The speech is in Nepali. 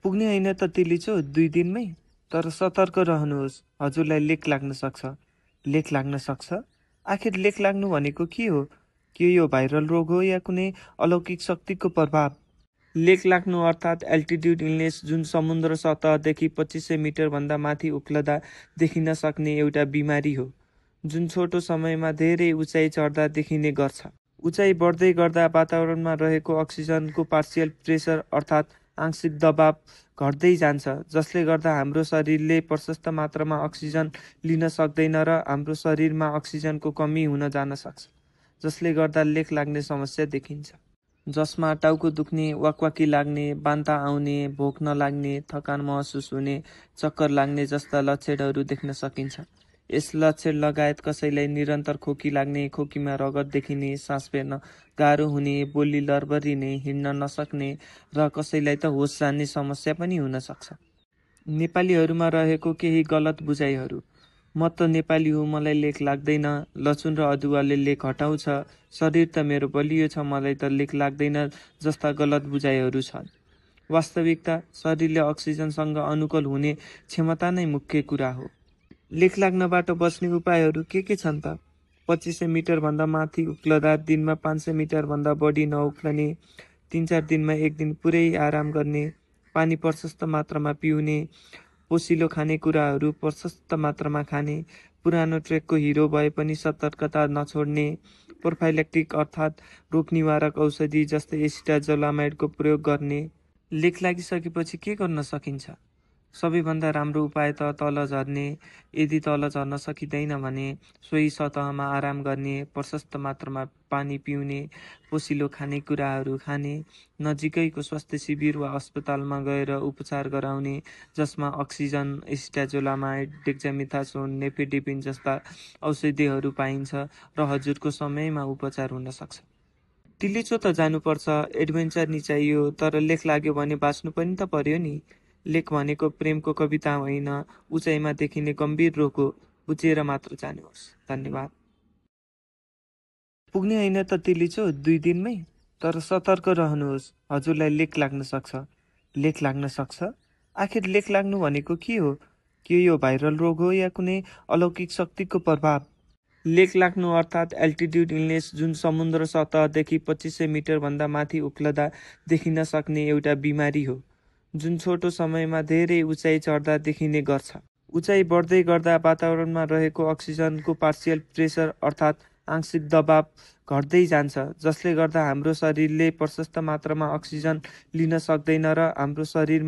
पुग्ने होइन त तिलिचो 2 दिनमै। तर सतर्क रहनुहोस्, हजुरलाई लेक लाग्न सक्छ। लेक लाग्न सक्छ? आखिर लेक लाग्नु भनेको के हो? के यो भाइरल रोग हो या कुनै अलौकिक शक्तिको प्रभाव? लेक लाग्नु अर्थात् एल्टिट्युड इलनेस, जुन समुद्र सतहदेखि 2500 मिटरभन्दा माथि उक्लदा देखिन सक्ने एउटा बिमारी हो, जुन छोटो समयमा धेरै उचाइ चढ्दा देखिने गर्छ। उचाइ बढ्दै गर्दा वातावरणमा रहेको अक्सिजनको पार्सियल प्रेसर अर्थात् आंशिक दबाव घट्दै जान्छ, जसले गर्दा हाम्रो शरीरले प्रशस्त मात्रामा अक्सिजन लिन सक्दैन र हाम्रो शरीरमा अक्सिजनको कमी हुन जान सक्छ, जसले गर्दा लेक लाग्ने समस्या देखिन्छ, जसमा टाउको दुख्ने, वाकवाकी लाग्ने, बान्ता आउने, भोक नलाग्ने, थकान महसुस हुने, चक्कर लाग्ने जस्ता लक्षणहरू देख्न सकिन्छ। यस लक्षण लगायत कसैलाई निरन्तर खोकी लाग्ने, खोकीमा रगत देखिने, सास फेर्न गाह्रो हुने, बोली लरबरिने, हिँड्न नसक्ने र कसैलाई त होस जाने समस्या पनि हुन सक्छ। नेपालीहरूमा रहेको केही गलत बुझाइहरू। म त नेपाली हुँ, मलाई लेक लाग्दैन, लसुन र अदुवाले लेक हटाउँछ, शरीर त मेरो बलियो छ, मलाई त लेक लाग्दैन जस्ता गलत बुझाइहरू छन्। वास्तविकता, शरीरले अक्सिजनसँग अनुकूल हुने क्षमता नै मुख्य कुरा हो। लेक लाग्नबाट बच्ने उपायहरू के छन् त? 2500 मिटरभन्दा माथि उक्लदा दिनमा 500 मिटरभन्दा बढी नउक्लने, 3-4 दिनमा एक दिन पुरै आराम गर्ने, पानी प्रशस्त मात्रामा पिउने, पोसिलो खानेकुराहरू प्रशस्त मात्रामा खाने, पुरानो ट्रेकको हिरो भए पनि सतर्कता नछोड्ने, प्रोफाइलेक्टिक अर्थात् रोग निवारक औषधि जस्तै एसिटाजोलामाइडको प्रयोग गर्ने। लेक लागिसकेपछि के गर्न सकिन्छ? सबैभन्दा राम्रो उपाय त तल झर्ने। यदि तल झर्न सकिँदैन भने सोही सतहमा आराम गर्ने, प्रशस्त मात्रामा पानी पिउने, पोसिलो खानेकुराहरू खाने, नजिकैको स्वास्थ्य शिविर वा अस्पतालमा गएर उपचार गराउने, जसमा अक्सिजन, एसिटाजोलामाइड, डेक्सामेथासोन, नेफेडिपिन जस्ता औषधिहरू पाइन्छ र हजुरको समयमा उपचार हुन सक्छ। तिलिचो त जानुपर्छ, एडभेन्चर नि चाहियो, तर लेक लाग्यो भने बाँच्नु पनि त पर्यो नि। लेक भनेको प्रेमको कविता होइन, उचाइमा देखिने गम्भीर रोग हो। बुझेर मात्र जानुहोस्। धन्यवाद। पुग्ने होइन त तिलिचो 2 दिनमै। तर सतर्क रहनुहोस्, हजुरलाई लेक लाग्न सक्छ। लेक लाग्न सक्छ? आखिर लेक लाग्नु भनेको के हो? के यो भाइरल रोग हो या कुनै अलौकिक शक्तिको प्रभाव? लेक लाग्नु अर्थात् एल्टिट्युड इलनेस, जुन समुद्र सतहदेखि 2500 मिटरभन्दा माथि उक्लदा देखिन सक्ने एउटा बिमारी हो, जुन छोटो समयमा धेरै उचाइ चढ्दा देखिने गर्छ। उचाइ बढ्दै गर्दा वातावरणमा रहेको अक्सिजनको पार्सियल प्रेसर अर्थात् आंशिक दबाव घट्दै जान्छ, जसले गर्दा हाम्रो शरीरले प्रशस्त मात्रामा अक्सिजन लिन सक्दैन र हाम्रो शरीरमा